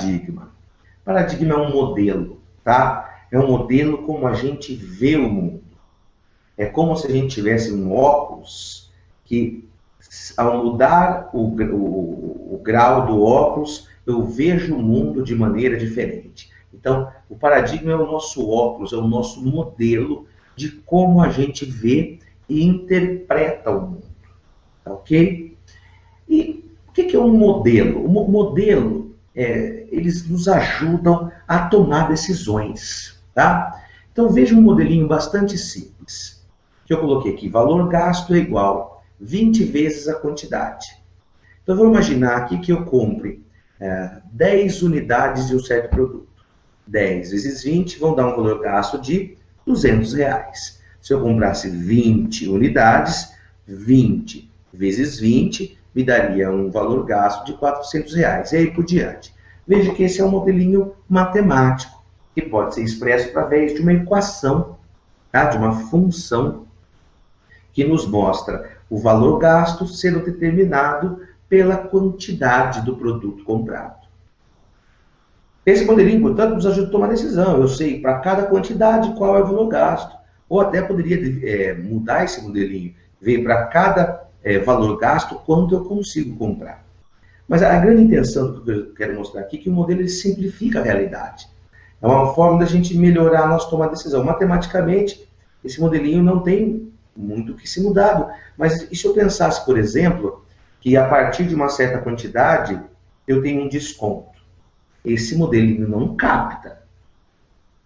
paradigma? Paradigma é um modelo, tá? É um modelo como a gente vê o mundo. É como se a gente tivesse um óculos que, ao mudar o grau do óculos, eu vejo o mundo de maneira diferente. Então, o paradigma é o nosso óculos, é o nosso modelo de como a gente vê e interpreta o mundo. Tá ok? E o que é um modelo? O modelo, eles nos ajudam a tomar decisões. Tá? Então, veja um modelinho bastante simples. Que eu coloquei aqui, valor gasto é igual 20 vezes a quantidade. Então, vou imaginar aqui que eu compre 10 unidades de um certo produto. 10 vezes 20 vão dar um valor gasto de R$200. Se eu comprasse 20 unidades, 20 vezes 20 me daria um valor gasto de R$400. E aí por diante. Veja que esse é um modelinho matemático, que pode ser expresso através de uma equação, tá? De uma função, que nos mostra o valor gasto sendo determinado pela quantidade do produto comprado. Esse modelinho, portanto, nos ajuda a tomar decisão. Eu sei para cada quantidade qual é o valor gasto. Ou até poderia mudar esse modelinho, ver para cada valor gasto quanto eu consigo comprar. Mas a grande intenção do que eu quero mostrar aqui é que o modelo ele simplifica a realidade. É uma forma da gente melhorar a nossa tomada de decisão. Matematicamente, esse modelinho não tem muito o que ser mudado. Mas e se eu pensasse, por exemplo, que a partir de uma certa quantidade eu tenho um desconto? Esse modelinho não capta.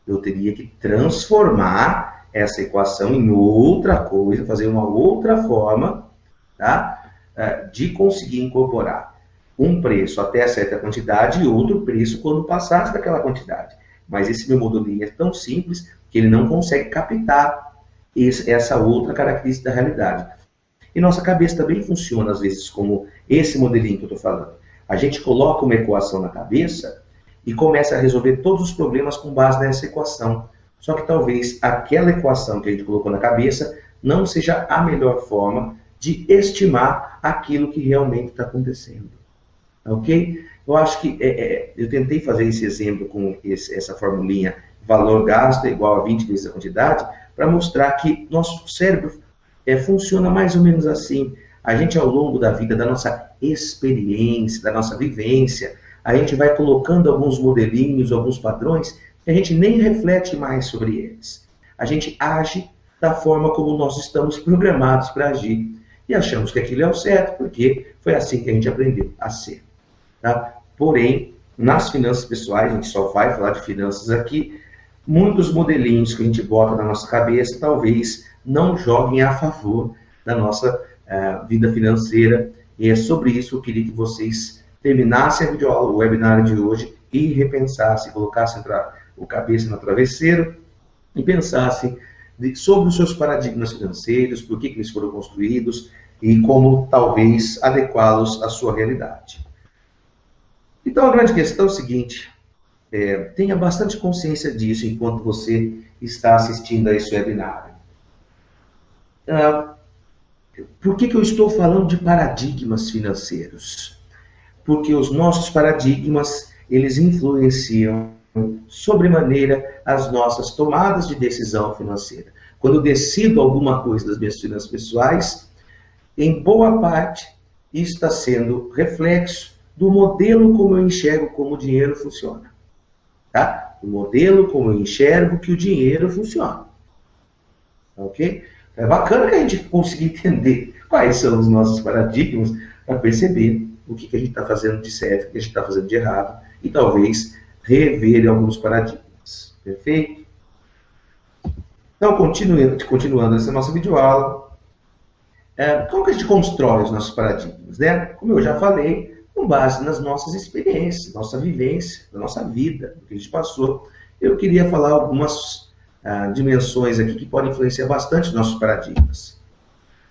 Eu teria que transformar essa equação em outra coisa, fazer uma outra forma, tá? De conseguir incorporar um preço até certa quantidade e outro preço quando passasse daquela quantidade. Mas esse meu modelinho é tão simples que ele não consegue captar essa outra característica da realidade. E nossa cabeça também funciona, às vezes, como esse modelinho que eu estou falando. A gente coloca uma equação na cabeça e começa a resolver todos os problemas com base nessa equação. Só que talvez aquela equação que a gente colocou na cabeça não seja a melhor forma de estimar aquilo que realmente está acontecendo. Ok? Eu acho que eu tentei fazer esse exemplo com essa formulinha valor gasto é igual a 20 vezes a quantidade, para mostrar que nosso cérebro funciona mais ou menos assim. A gente, ao longo da vida, da nossa experiência, da nossa vivência, a gente vai colocando alguns modelinhos, alguns padrões, e a gente nem reflete mais sobre eles. A gente age da forma como nós estamos programados para agir. E achamos que aquilo é o certo, porque foi assim que a gente aprendeu a ser. Tá? Porém, nas finanças pessoais, a gente só vai falar de finanças aqui, muitos modelinhos que a gente bota na nossa cabeça, talvez não joguem a favor da nossa vida financeira. E é sobre isso que eu queria que vocês terminassem o webinar de hoje e repensassem, colocassem o cabeça no travesseiro e pensassem sobre os seus paradigmas financeiros, por que eles foram construídos e como talvez adequá-los à sua realidade. Então a grande questão é o seguinte, tenha bastante consciência disso enquanto você está assistindo a esse webinar. Por que eu estou falando de paradigmas financeiros? Porque os nossos paradigmas, eles influenciam sobremaneira as nossas tomadas de decisão financeira. Quando eu decido alguma coisa das minhas finanças pessoais, em boa parte, isso está sendo reflexo do modelo como eu enxergo como o dinheiro funciona. Tá? O modelo como eu enxergo que o dinheiro funciona. Ok? É bacana que a gente consiga entender quais são os nossos paradigmas para perceber o que a gente está fazendo de certo, o que a gente está fazendo de errado e talvez rever alguns paradigmas. Perfeito? Então, continuando essa nossa videoaula, como que a gente constrói os nossos paradigmas? Né? Como eu já falei, com base nas nossas experiências, nossa vivência, da nossa vida, do que a gente passou. Eu queria falar algumas dimensões aqui que podem influenciar bastante os nossos paradigmas.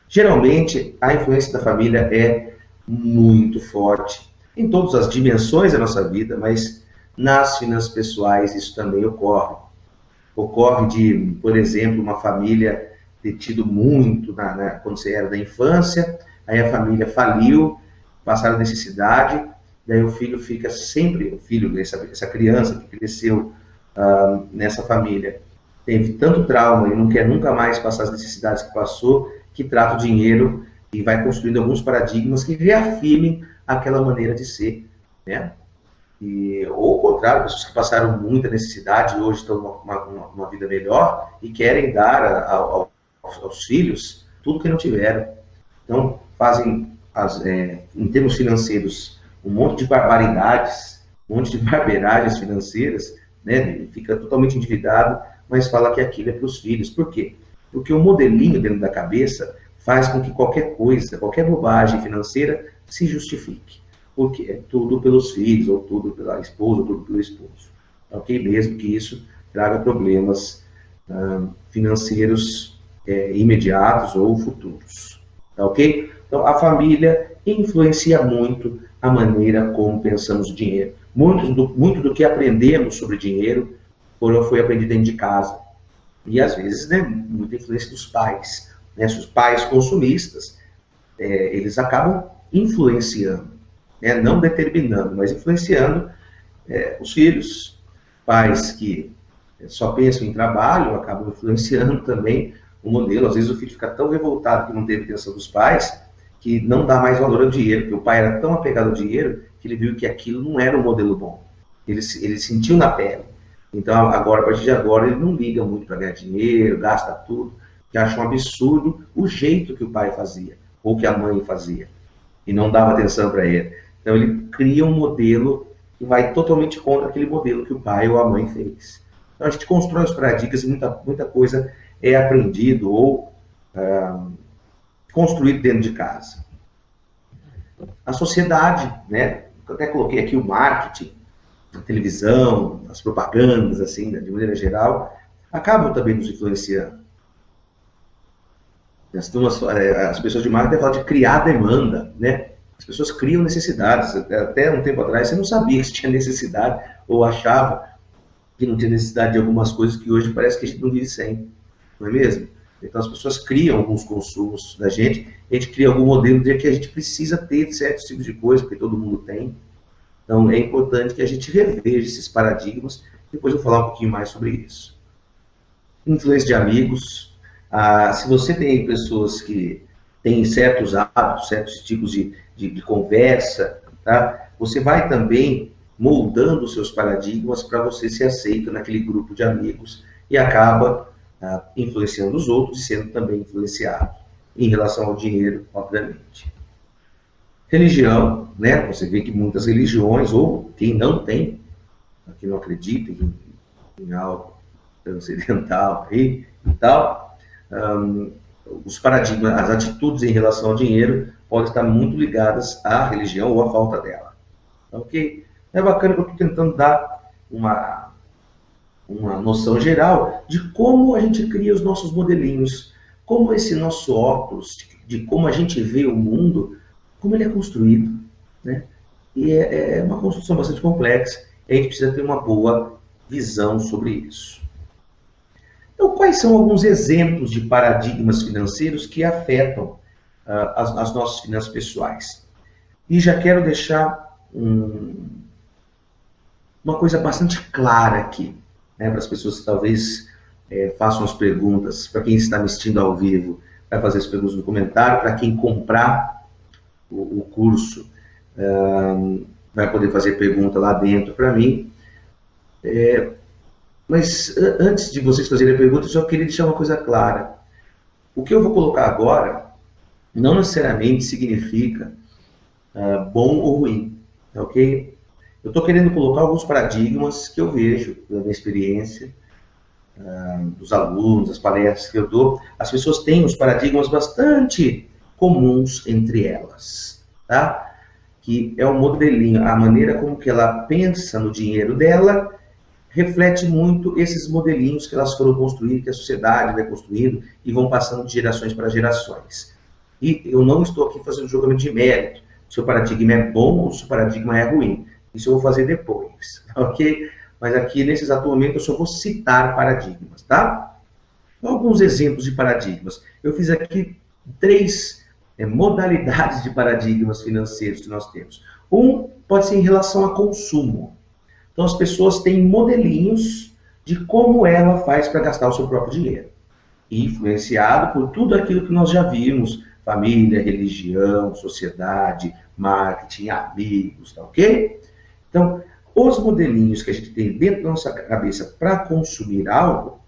Geralmente, a influência da família é muito forte em todas as dimensões da nossa vida, mas nas finanças pessoais isso também ocorre. Ocorre de, por exemplo, uma família ter tido muito quando você era da infância, aí a família faliu, passaram necessidade, daí o filho fica sempre, essa criança que cresceu nessa família, teve tanto trauma e não quer nunca mais passar as necessidades que passou, que trata o dinheiro e vai construindo alguns paradigmas que reafirmem aquela maneira de ser, né? Ou ao contrário, pessoas que passaram muita necessidade e hoje estão numa vida melhor e querem dar aos filhos tudo que não tiveram. Então, fazem, em termos financeiros, um monte de barbaridades, um monte de barberagens financeiras, né? Fica totalmente endividado, mas fala que aquilo é para os filhos. Por quê? Porque o modelinho dentro da cabeça faz com que qualquer coisa, qualquer bobagem financeira se justifique. Porque é tudo pelos filhos, ou tudo pela esposa, ou tudo pelo esposo. Ok? Mesmo que isso traga problemas financeiros imediatos ou futuros. Tá ok? Então, a família influencia muito a maneira como pensamos o dinheiro. Muito do que aprendemos sobre dinheiro foi aprendido dentro de casa. E, às vezes, né, muita influência dos pais. Né? Os pais consumistas, eles acabam influenciando, né? Não determinando, mas influenciando os filhos. Pais que só pensam em trabalho acabam influenciando também o modelo. Às vezes o filho fica tão revoltado que não teve atenção dos pais, que não dá mais valor ao dinheiro, porque o pai era tão apegado ao dinheiro que ele viu que aquilo não era um modelo bom. Ele sentiu na pele. Então, agora, a partir de agora, ele não liga muito para ganhar dinheiro, gasta tudo, que acha um absurdo o jeito que o pai fazia, ou que a mãe fazia, e não dava atenção para ele. Então, ele cria um modelo que vai totalmente contra aquele modelo que o pai ou a mãe fez. Então, a gente constrói os paradigmas e muita coisa é aprendido ou construído dentro de casa. A sociedade, né? Eu até coloquei aqui o marketing, a televisão, as propagandas, assim, né, de maneira geral, acabam também nos influenciando. As pessoas de marketing falam de criar demanda, né? As pessoas criam necessidades. Até um tempo atrás você não sabia que tinha necessidade, ou achava que não tinha necessidade de algumas coisas que hoje parece que a gente não vive sem, não é mesmo? Então as pessoas criam alguns consumos da gente, a gente cria algum modelo de que a gente precisa ter certos tipos de coisa, porque todo mundo tem. Então é importante que a gente reveja esses paradigmas, depois eu vou falar um pouquinho mais sobre isso. Influência de amigos. Se você tem pessoas que têm certos hábitos, certos tipos de conversa, tá? Você vai também moldando os seus paradigmas para você ser aceito naquele grupo de amigos e acaba influenciando os outros e sendo também influenciado em relação ao dinheiro, obviamente. Religião, né? Você vê que muitas religiões, ou quem não tem, que não acredita em algo transcendental e tal, os paradigmas, as atitudes em relação ao dinheiro podem estar muito ligadas à religião ou à falta dela. Ok? É bacana que eu estou tentando dar uma noção geral de como a gente cria os nossos modelinhos, como esse nosso óculos, de como a gente vê o mundo, como ele é construído, né? E é uma construção bastante complexa, e a gente precisa ter uma boa visão sobre isso. Então, quais são alguns exemplos de paradigmas financeiros que afetam as nossas finanças pessoais? E já quero deixar uma coisa bastante clara aqui, né, para as pessoas que talvez façam as perguntas, para quem está me assistindo ao vivo, vai fazer as perguntas no comentário, para quem comprar o curso, vai poder fazer pergunta lá dentro para mim. Mas antes de vocês fazerem a pergunta, eu só queria deixar uma coisa clara. O que eu vou colocar agora não necessariamente significa bom ou ruim, ok? Eu estou querendo colocar alguns paradigmas que eu vejo da minha experiência, dos alunos, das palestras que eu dou. As pessoas têm uns paradigmas bastante comuns entre elas, tá? Que é o modelinho, a maneira como que ela pensa no dinheiro dela, reflete muito esses modelinhos que elas foram construindo, que a sociedade vai construindo e vão passando de gerações para gerações. E eu não estou aqui fazendo julgamento de mérito, se o paradigma é bom ou se o paradigma é ruim. Isso eu vou fazer depois, ok? Mas aqui, nesse exato momento, eu só vou citar paradigmas, tá? Alguns exemplos de paradigmas. Eu fiz aqui 3 modalidades de paradigmas financeiros que nós temos. Um pode ser em relação a consumo. Então as pessoas têm modelinhos de como ela faz para gastar o seu próprio dinheiro. Influenciado por tudo aquilo que nós já vimos, família, religião, sociedade, marketing, amigos, tá ok? Então, os modelinhos que a gente tem dentro da nossa cabeça para consumir algo,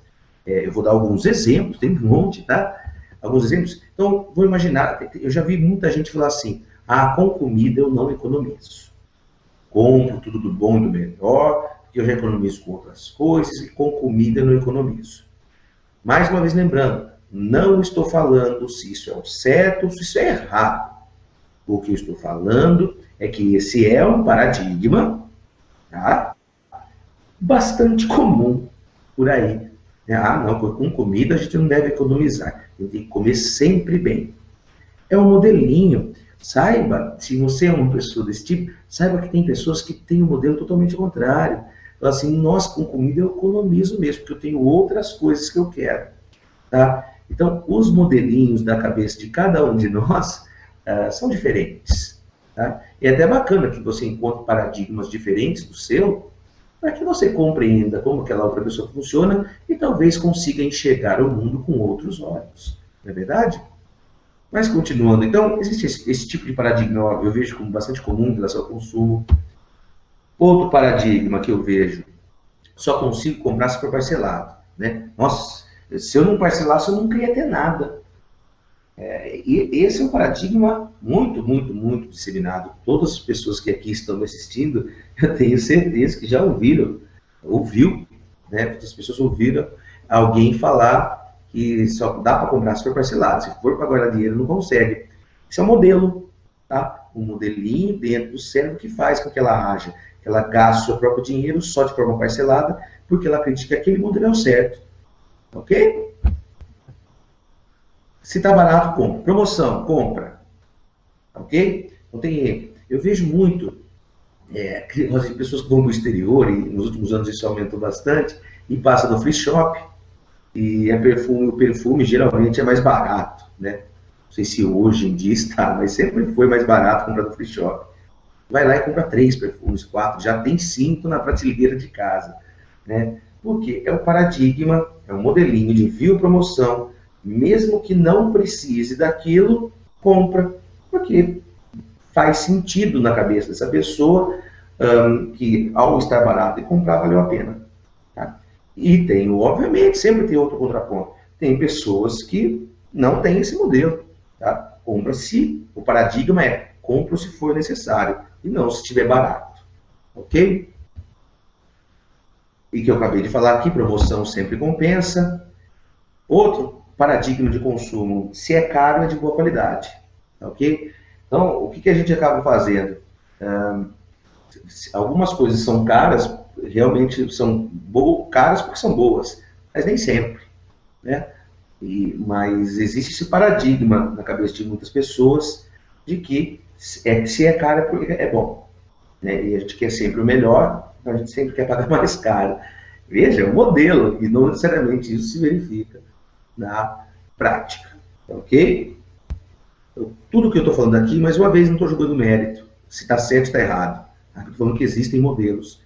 eu vou dar alguns exemplos, tem um monte, tá? Alguns exemplos. Então, vou imaginar, eu já vi muita gente falar assim, com comida eu não economizo. Compro tudo do bom e do melhor, porque eu já economizo com outras coisas, e com comida eu não economizo. Mais uma vez lembrando, não estou falando se isso é o certo ou se isso é errado. O que eu estou falando é que esse é um paradigma, tá, bastante comum por aí. Não, com comida a gente não deve economizar. A gente tem que comer sempre bem. É um modelinho. Saiba, se você é uma pessoa desse tipo, saiba que tem pessoas que têm um modelo totalmente contrário. Então, assim, com comida eu economizo mesmo, porque eu tenho outras coisas que eu quero. Tá? Então, os modelinhos da cabeça de cada um de nós são diferentes. Tá? E é até bacana que você encontre paradigmas diferentes do seu, para que você compreenda como aquela outra pessoa funciona e talvez consiga enxergar o mundo com outros olhos. Não é verdade? Mas continuando, então, existe esse tipo de paradigma, eu vejo como bastante comum em relação ao consumo. Outro paradigma que eu vejo, só consigo comprar se for parcelado. Né? Nossa, se eu não parcelasse, eu nunca ia ter nada. E esse é um paradigma muito, muito, muito disseminado. Todas as pessoas que aqui estão me assistindo, eu tenho certeza que já ouviu, né? As pessoas ouviram alguém falar que só dá para comprar se for parcelado. Se for para guardar dinheiro, não consegue. Isso é um modelo, tá? Um modelinho dentro do cérebro que faz com que ela haja, que ela gaste o seu próprio dinheiro só de forma parcelada, porque ela acredita que aquele modelo é o certo. Ok? Se está barato, compra. Promoção, compra. Ok? Não tem. Eu vejo muito pessoas que vão para o exterior, e nos últimos anos isso aumentou bastante, e passa no free shop, e o perfume geralmente é mais barato, né? Não sei se hoje em dia está, mas sempre foi mais barato comprar no free shop. Vai lá e compra 3 perfumes, 4, já tem 5 na prateleira de casa, né? Porque é um paradigma, é um modelinho de envio promoção, mesmo que não precise daquilo, compra, porque faz sentido na cabeça dessa pessoa que ao estar barato e comprar valeu a pena. Tá? E tem, obviamente, sempre tem outro contraponto. Tem pessoas que não têm esse modelo. Tá? Compra-se, o paradigma é compra se for necessário e não se estiver barato. Ok? E que eu acabei de falar aqui, promoção sempre compensa. Outro paradigma de consumo, se é caro, é de boa qualidade. Ok? Então, o que a gente acaba fazendo? Algumas coisas são caras, realmente são caras porque são boas, mas nem sempre. Né? Mas existe esse paradigma na cabeça de muitas pessoas de que se é caro é porque é bom. Né? E a gente quer sempre o melhor, então a gente sempre quer pagar mais caro. Veja, é um modelo, e não necessariamente isso se verifica na prática. Ok? Então, tudo que eu estou falando aqui, mais uma vez, não estou jogando mérito, se está certo ou está errado. Estou falando que existem modelos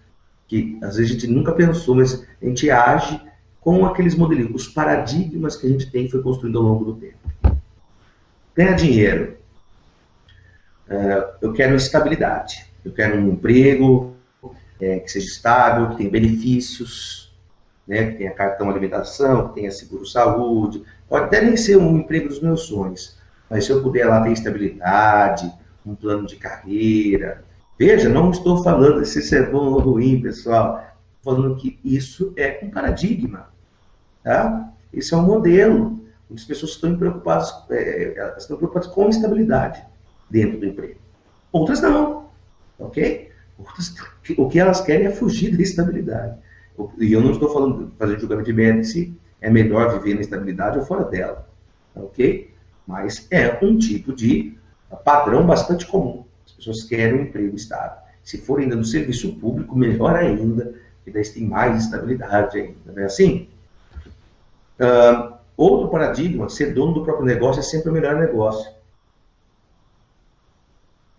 que às vezes a gente nunca pensou, mas a gente age com aqueles modelinhos, os paradigmas que a gente tem foi construído ao longo do tempo. Ganhar dinheiro. Eu quero estabilidade. Eu quero um emprego que seja estável, que tenha benefícios, né, que tenha cartão alimentação, que tenha seguro-saúde. Pode até nem ser um emprego dos meus sonhos, mas se eu puder lá ter estabilidade, um plano de carreira. Veja, não estou falando se isso é bom ou ruim, pessoal. Estou falando que isso é um paradigma. Tá? Isso é um modelo. As pessoas estão preocupadas com estabilidade dentro do emprego. Outras não. Ok? Outras, o que elas querem é fugir da estabilidade. E eu não estou falando, fazendo julgamento de mérito se é melhor viver na estabilidade ou fora dela. Ok? Mas é um tipo de padrão bastante comum. As pessoas querem um emprego estável. Se for ainda no serviço público, melhor ainda, que daí tem mais estabilidade ainda. Não é assim? Outro paradigma, ser dono do próprio negócio é sempre o melhor negócio.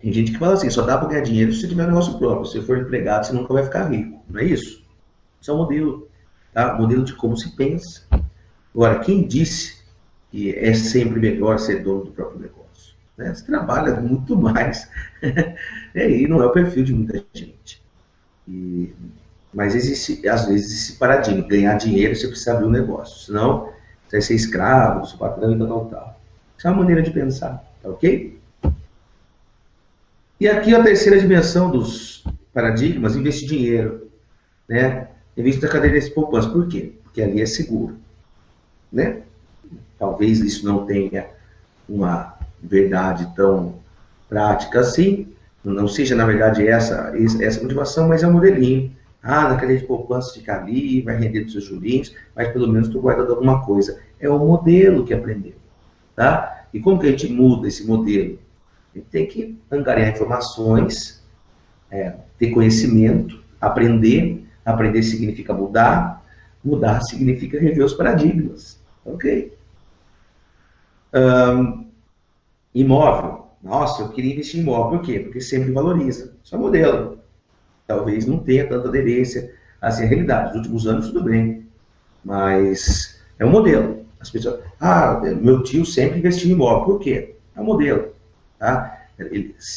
Tem gente que fala assim, só dá para ganhar dinheiro se você tiver um negócio próprio. Se você for empregado, você nunca vai ficar rico. Não é isso? Isso é um modelo, tá? Modelo de como se pensa. Agora, quem disse que é sempre melhor ser dono do próprio negócio? Né? Você trabalha muito mais. E aí não é o perfil de muita gente. E, mas existe, às vezes, esse paradigma. Ganhar dinheiro, você precisa abrir um negócio. Senão, você vai ser escravo do seu patrão e tal. Isso é uma maneira de pensar, tá ok? E aqui a terceira dimensão dos paradigmas, investir dinheiro, né? Investir na cadeia de poupança. Por quê? Porque ali é seguro, né? Talvez isso não tenha uma verdade tão prática assim, não seja, na verdade, essa motivação, mas é um modelinho. Na cadeia de poupança fica ali, vai render dos seus jurinhos, mas pelo menos estou guardando alguma coisa. É o modelo que aprendeu, tá? E como que a gente muda esse modelo? A gente tem que angariar informações, ter conhecimento, aprender. Aprender significa mudar, mudar significa rever os paradigmas, ok? Imóvel. Nossa, eu queria investir em imóvel. Por quê? Porque sempre valoriza. Isso é um modelo. Talvez não tenha tanta aderência assim à realidade. Nos últimos anos, tudo bem. Mas é um modelo. As pessoas, meu tio sempre investiu em imóvel. Por quê? É um modelo. Tá?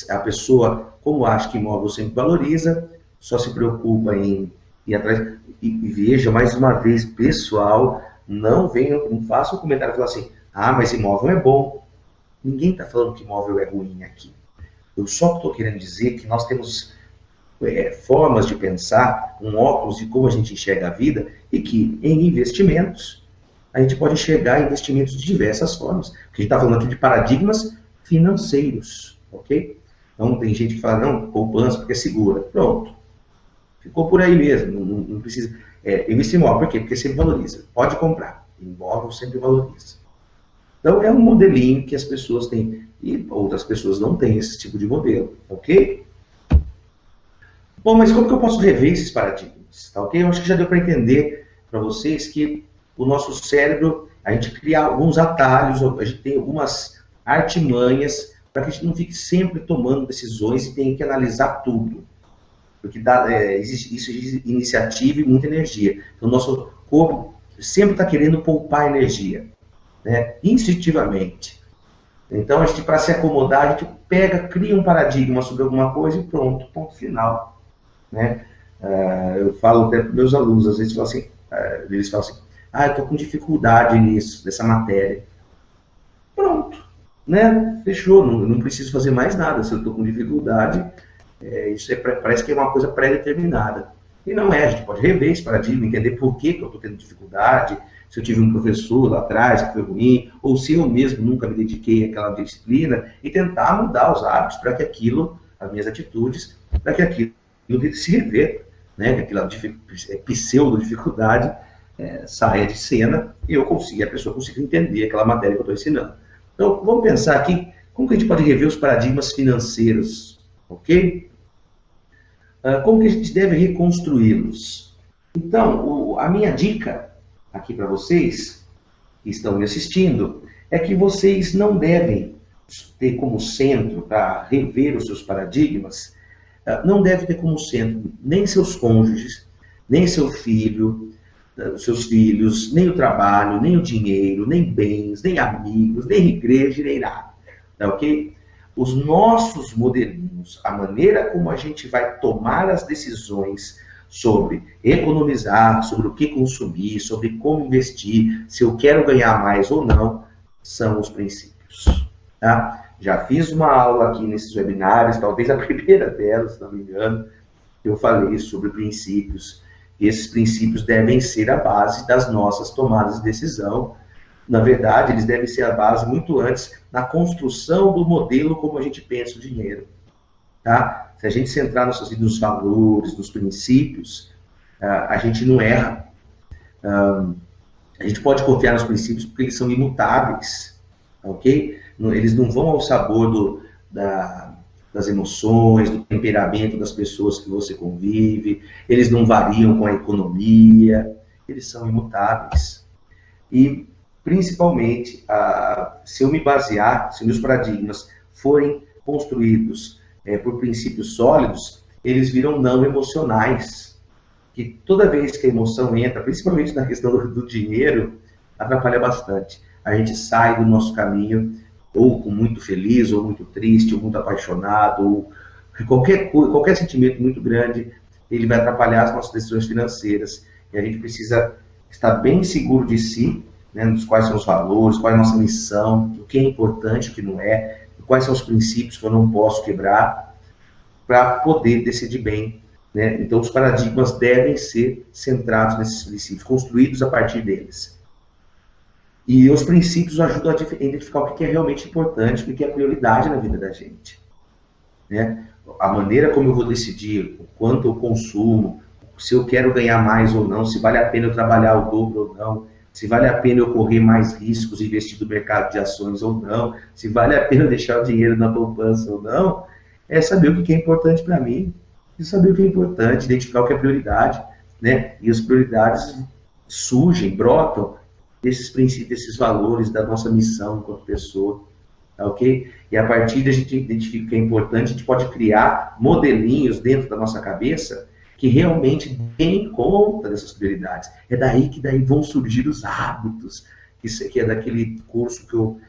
A pessoa, como acha que imóvel sempre valoriza, só se preocupa em ir atrás. E veja, mais uma vez, pessoal, não faça um comentário e fale assim, mas imóvel é bom. Ninguém está falando que imóvel é ruim aqui. Eu só estou querendo dizer que nós temos formas de pensar, um óculos de como a gente enxerga a vida, e que em investimentos, a gente pode enxergar investimentos de diversas formas. Porque a gente está falando aqui de paradigmas financeiros, ok? Então tem gente que fala, não, poupança porque é segura. Pronto. Ficou por aí mesmo, não precisa. Investir em imóvel, por quê? Porque sempre valoriza. Pode comprar. Imóvel sempre valoriza. Então, é um modelinho que as pessoas têm, e outras pessoas não têm esse tipo de modelo, ok? Bom, mas como que eu posso rever esses paradigmas, tá ok? Eu acho que já deu para entender para vocês que o nosso cérebro, a gente cria alguns atalhos, a gente tem algumas artimanhas para que a gente não fique sempre tomando decisões e tenha que analisar tudo. Porque isso exige iniciativa e muita energia. Então, o nosso corpo sempre está querendo poupar energia. Né, instintivamente. Então, a gente, para se acomodar, a gente cria um paradigma sobre alguma coisa e pronto, ponto final. Né? Eu falo até para meus alunos, às vezes eles falam assim, eu estou com dificuldade nisso, nessa matéria. Pronto, né? Fechou, não preciso fazer mais nada. Se eu estou com dificuldade, isso parece que é uma coisa pré-determinada. E não é, a gente pode rever esse paradigma, entender por que eu estou tendo dificuldade, se eu tive um professor lá atrás que foi ruim, ou se eu mesmo nunca me dediquei àquela disciplina, e tentar mudar os hábitos para que aquilo, as minhas atitudes, para que aquilo se reverta, né? Que aquela pseudo-dificuldade saia de cena e a pessoa consiga entender aquela matéria que eu estou ensinando. Então, vamos pensar aqui, como que a gente pode rever os paradigmas financeiros, ok? Como que a gente deve reconstruí-los? Então, a minha dica aqui para vocês que estão me assistindo é que vocês não devem ter como centro, para rever os seus paradigmas, não deve ter como centro nem seus cônjuges, nem seu filho, seus filhos, nem o trabalho, nem o dinheiro, nem bens, nem amigos, nem igreja, nem nada. Tá ok? Os nossos modelinhos, a maneira como a gente vai tomar as decisões sobre economizar, sobre o que consumir, sobre como investir, se eu quero ganhar mais ou não, são os princípios. Tá? Já fiz uma aula aqui nesses webinários, talvez a primeira delas, se não me engano, eu falei sobre princípios. E esses princípios devem ser a base das nossas tomadas de decisão. Na verdade, eles devem ser a base muito antes na construção do modelo como a gente pensa o dinheiro. Tá? Se a gente centrar nos valores, nos princípios, a gente não erra. A gente pode confiar nos princípios porque eles são imutáveis, ok? Eles não vão ao sabor das emoções, do temperamento das pessoas que você convive, eles não variam com a economia, eles são imutáveis. E, principalmente, se eu me basear, se meus paradigmas forem construídos por princípios sólidos, eles viram não emocionais. Que toda vez que a emoção entra, principalmente na questão do dinheiro, atrapalha bastante. A gente sai do nosso caminho, ou muito feliz, ou muito triste, ou muito apaixonado, ou qualquer sentimento muito grande, ele vai atrapalhar as nossas decisões financeiras. E a gente precisa estar bem seguro de si, né, dos quais são os valores, qual é a nossa missão, o que é importante, o que não é, quais são os princípios que eu não posso quebrar, para poder decidir bem, né? Então, os paradigmas devem ser centrados nesses princípios, construídos a partir deles. E os princípios ajudam a identificar o que é realmente importante, o que é prioridade na vida da gente, né? A maneira como eu vou decidir, o quanto eu consumo, se eu quero ganhar mais ou não, se vale a pena eu trabalhar o dobro ou não, se vale a pena eu correr mais riscos e investir no mercado de ações ou não, se vale a pena eu deixar o dinheiro na poupança ou não, é saber o que é importante para mim, e saber o que é importante, identificar o que é prioridade, né? E as prioridades surgem, brotam desses princípios, desses valores da nossa missão enquanto pessoa, tá ok? E a partir de a gente identificar o que é importante, a gente pode criar modelinhos dentro da nossa cabeça que realmente deem conta dessas prioridades. É daí que vão surgir os hábitos, que é daquele curso que eu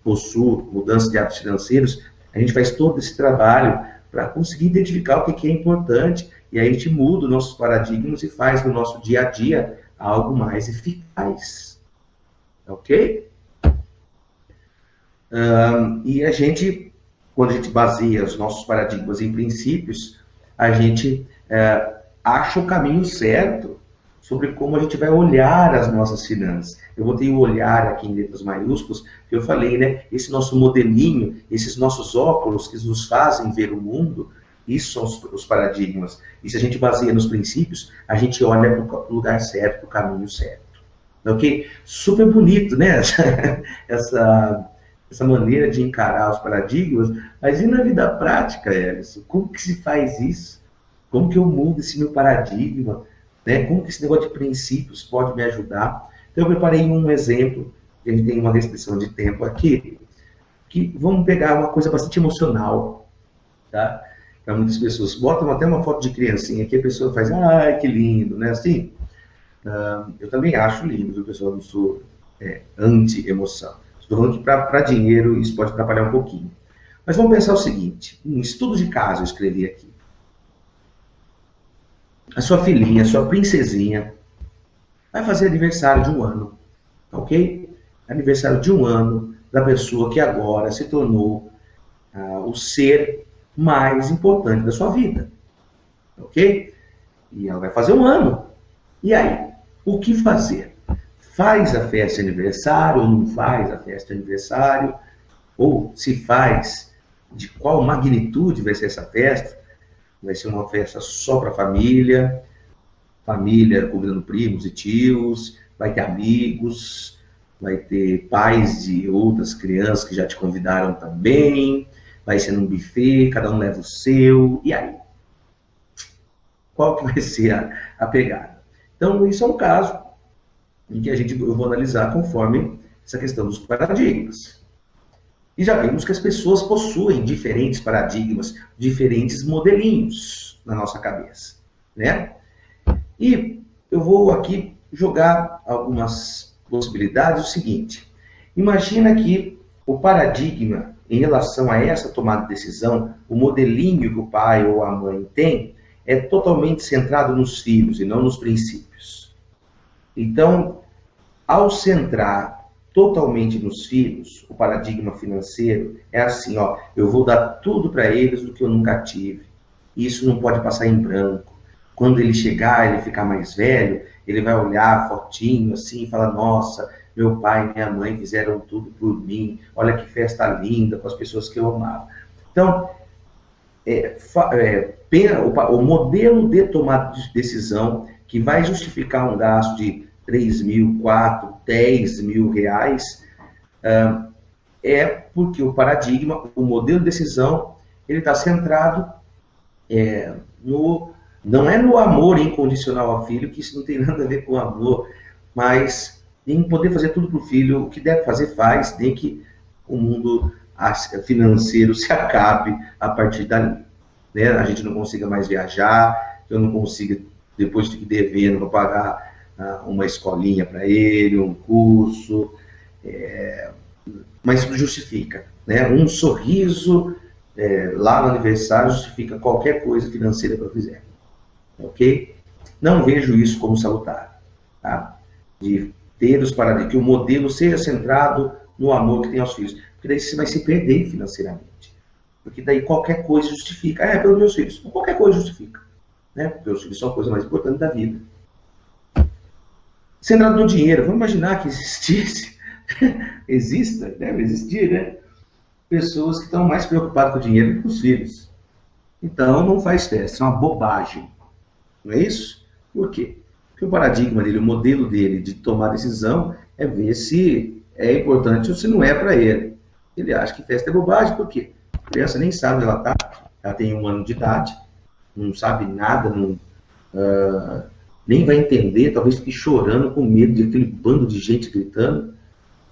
possuo, Mudança de Hábitos Financeiros. A gente faz todo esse trabalho para conseguir identificar o que é importante, e aí a gente muda os nossos paradigmas e faz no nosso dia a dia algo mais eficaz. Ok? E a gente, quando a gente baseia os nossos paradigmas em princípios, a gente acha o caminho certo sobre como a gente vai olhar as nossas finanças. Eu botei o olhar aqui em letras maiúsculas, que eu falei, né? Esse nosso modelinho, esses nossos óculos que nos fazem ver o mundo, isso são os paradigmas. E se a gente baseia nos princípios, a gente olha para o lugar certo, para o caminho certo. Ok? Super bonito, né? Essa maneira de encarar os paradigmas, mas e na vida prática, Ellison? Como que se faz isso? Como que eu mudo esse meu paradigma? Né? Como que esse negócio de princípios pode me ajudar? Então eu preparei um exemplo, a gente tem uma restrição de tempo aqui, que vamos pegar uma coisa bastante emocional, tá? Para muitas pessoas. Botam até uma foto de criancinha aqui, a pessoa faz, ai, que lindo, né? Assim, eu também acho lindo, viu, pessoal? Eu não sou anti-emoção. Estou falando que para dinheiro isso pode atrapalhar um pouquinho. Mas vamos pensar o seguinte, um estudo de caso eu escrevi aqui. A sua filhinha, a sua princesinha, vai fazer aniversário de 1 ano, ok? Aniversário de 1 ano da pessoa que agora se tornou o ser mais importante da sua vida, ok? E ela vai fazer 1 ano. E aí, o que fazer? Faz a festa de aniversário ou não faz a festa de aniversário? Ou se faz, de qual magnitude vai ser essa festa? Vai ser uma festa só para a família convidando primos e tios, vai ter amigos, vai ter pais de outras crianças que já te convidaram também, vai ser num buffet, cada um leva o seu, e aí? Qual que vai ser a pegada? Então, isso é um caso em que eu vou analisar conforme essa questão dos paradigmas. E já vimos que as pessoas possuem diferentes paradigmas, diferentes modelinhos na nossa cabeça, né? E eu vou aqui jogar algumas possibilidades. O seguinte, imagina que o paradigma em relação a essa tomada de decisão, o modelinho que o pai ou a mãe tem, é totalmente centrado nos filhos e não nos princípios. Então, ao centrar totalmente nos filhos, o paradigma financeiro é assim, ó, eu vou dar tudo para eles do que eu nunca tive. Isso não pode passar em branco. Quando ele chegar, ele ficar mais velho, ele vai olhar a fotinho assim e falar, nossa, meu pai e minha mãe fizeram tudo por mim, olha que festa linda com as pessoas que eu amava. Então, o modelo de tomada de decisão que vai justificar um gasto de 3 mil, 4, 10 mil reais, é porque o paradigma, o modelo de decisão, ele está centrado não é no amor incondicional ao filho, que isso não tem nada a ver com amor, mas em poder fazer tudo para o filho, o que deve fazer, faz, nem que o mundo financeiro se acabe a partir dali. Né? A gente não consiga mais viajar, eu não consiga, depois de devendo, vou pagar uma escolinha para ele, um curso, mas isso justifica. Né? Um sorriso lá no aniversário justifica qualquer coisa financeira que eu fizer. Ok? Não vejo isso como salutar. Tá? De ter os paradigmas, que o modelo seja centrado no amor que tem aos filhos. Porque daí você vai se perder financeiramente. Porque daí qualquer coisa justifica. Pelos meus filhos. Qualquer coisa justifica. Né? Porque os filhos são a coisa mais importante da vida. Centrado no dinheiro. Vamos imaginar que existisse, exista, deve existir, né? Pessoas que estão mais preocupadas com o dinheiro do que com os filhos. Então não faz festa. Isso é uma bobagem. Não é isso? Por quê? Porque o paradigma dele, o modelo dele de tomar decisão é ver se é importante ou se não é para ele. Ele acha que festa é bobagem, por quê? A criança nem sabe onde ela está, ela tem 1 ano de idade, não sabe nada, nem vai entender, talvez fique chorando com medo de aquele bando de gente gritando,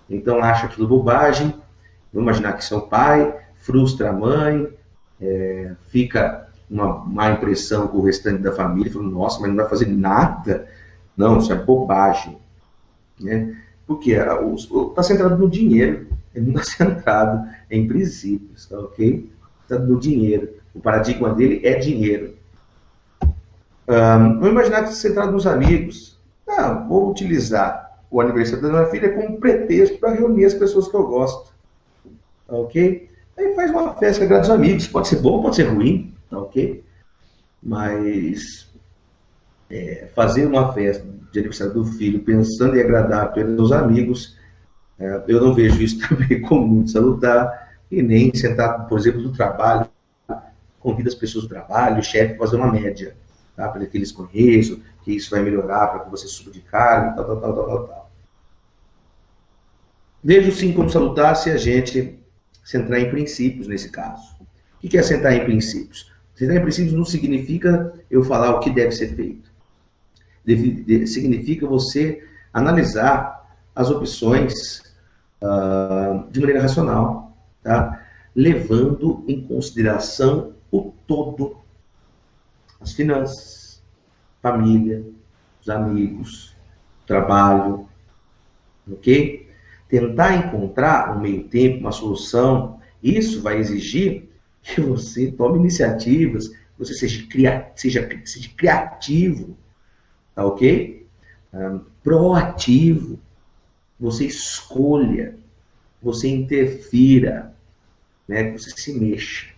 então acha aquilo bobagem. Vamos imaginar que seu pai frustra a mãe, fica uma má impressão com o restante da família, falando, nossa, mas não vai fazer nada. Não, isso é bobagem. Né? Porque está centrado no dinheiro, ele não está centrado em princípios, tá ok? Está no dinheiro. O paradigma dele é dinheiro. Vamos imaginar que está centrado nos amigos. Vou utilizar o aniversário da minha filha como pretexto para reunir as pessoas que eu gosto. Tá ok? Aí faz uma festa com os amigos. Pode ser bom, pode ser ruim, tá ok? Mas fazer uma festa de aniversário do filho pensando em agradar apenas os amigos, eu não vejo isso também como muito salutar, e nem sentar, por exemplo, do trabalho, convida as pessoas do trabalho, o chefe, fazer uma média, tá? Para que eles conheçam, que isso vai melhorar, para que você suba de cargo, tal. Vejo sim como salutar se a gente centrar em princípios nesse caso. O que é centrar em princípios? Centrar em princípios não significa eu falar o que deve ser feito. Significa você analisar as opções de maneira racional, tá? Levando em consideração o todo, as finanças, família, os amigos, trabalho, ok? Tentar encontrar um meio tempo, uma solução. Isso vai exigir que você tome iniciativas, você seja criativo, tá ok? Proativo, você escolha, você interfira, né? Que você se mexa.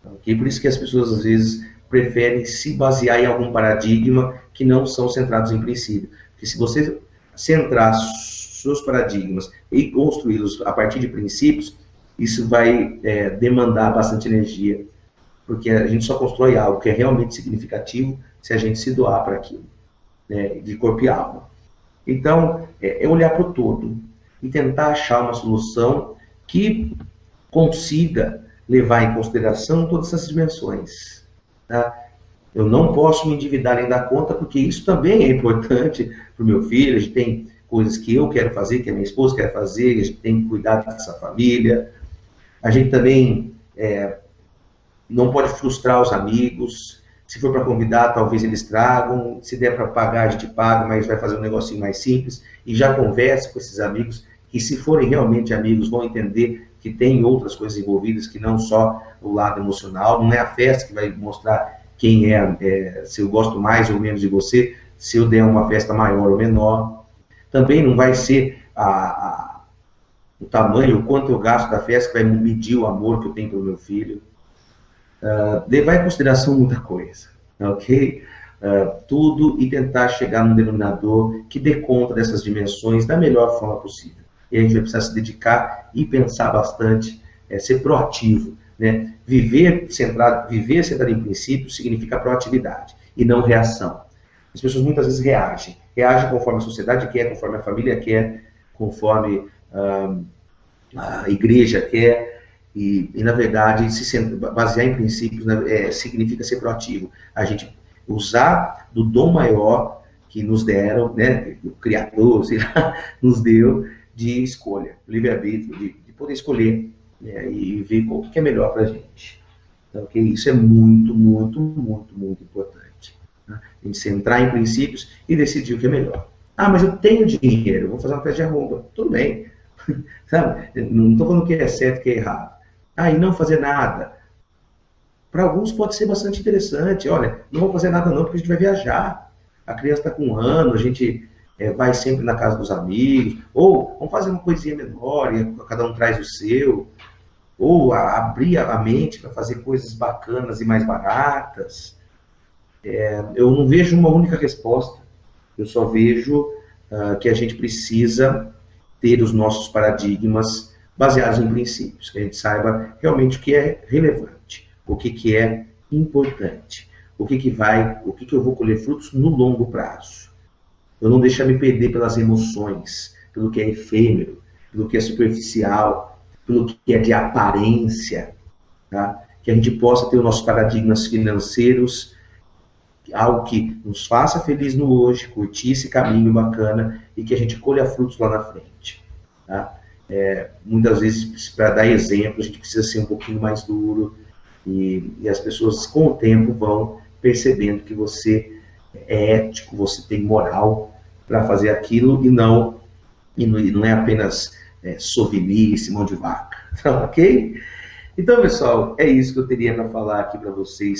Tá ok? Por isso que as pessoas às vezes preferem se basear em algum paradigma que não são centrados em princípio. Porque se você centrar seus paradigmas e construí-los a partir de princípios, isso vai demandar bastante energia, porque a gente só constrói algo que é realmente significativo se a gente se doar para aquilo, né, de corpo e alma. Então, é olhar para o todo e tentar achar uma solução que consiga levar em consideração todas essas dimensões. Tá? Eu não posso me endividar nem dar conta, porque isso também é importante para o meu filho. A gente tem coisas que eu quero fazer, que a minha esposa quer fazer, a gente tem que cuidar dessa família. A gente também não pode frustrar os amigos. Se for para convidar, talvez eles tragam. Se der para pagar, a gente paga, mas vai fazer um negocinho mais simples. E já converse com esses amigos, que se forem realmente amigos, vão entender que tem outras coisas envolvidas, que não só o lado emocional. Não é a festa que vai mostrar quem se eu gosto mais ou menos de você, se eu der uma festa maior ou menor. Também não vai ser o tamanho, o quanto eu gasto da festa, que vai medir o amor que eu tenho pelo meu filho. Levar em consideração muita coisa, ok? Tudo, e tentar chegar num denominador que dê conta dessas dimensões da melhor forma possível. E a gente vai precisar se dedicar e pensar bastante, ser proativo, né? Viver centrado em princípios significa proatividade e não reação. As pessoas muitas vezes reagem conforme a sociedade quer, conforme a família quer, conforme a igreja quer, e na verdade, basear em princípios, né, significa ser proativo. A gente usar do dom maior que nos deram, né, o Criador, sei lá, nos deu, de escolha, livre-arbítrio, de poder escolher. e ver o que é melhor para a gente. Então, okay? Isso é muito, muito, muito, muito importante. Tá? A gente centrar em princípios e decidir o que é melhor. Ah, mas eu tenho dinheiro, vou fazer uma festa de arromba. Tudo bem. Sabe? Não estou falando que é certo e que é errado. Ah, e não fazer nada. Para alguns pode ser bastante interessante. Olha, não vou fazer nada não, porque a gente vai viajar. A criança está com 1 ano, a gente vai sempre na casa dos amigos. Ou vamos fazer uma coisinha menor, e cada um traz o seu. Ou abrir a mente para fazer coisas bacanas e mais baratas. Eu não vejo uma única resposta. Eu só vejo que a gente precisa ter os nossos paradigmas baseados em princípios, que a gente saiba realmente o que é relevante, o que é importante, o que eu vou colher frutos no longo prazo. Eu não deixar me perder pelas emoções, pelo que é efêmero, pelo que é superficial, pelo que é de aparência, tá? Que a gente possa ter os nossos paradigmas financeiros, algo que nos faça feliz no hoje, curtir esse caminho bacana e que a gente colha frutos lá na frente. Tá? Muitas vezes, para dar exemplo, a gente precisa ser um pouquinho mais duro e as pessoas, com o tempo, vão percebendo que você é ético, você tem moral para fazer aquilo e não é apenas sovinice, mão de vaca. Tá, ok? Então, pessoal, é isso que eu teria para falar aqui para vocês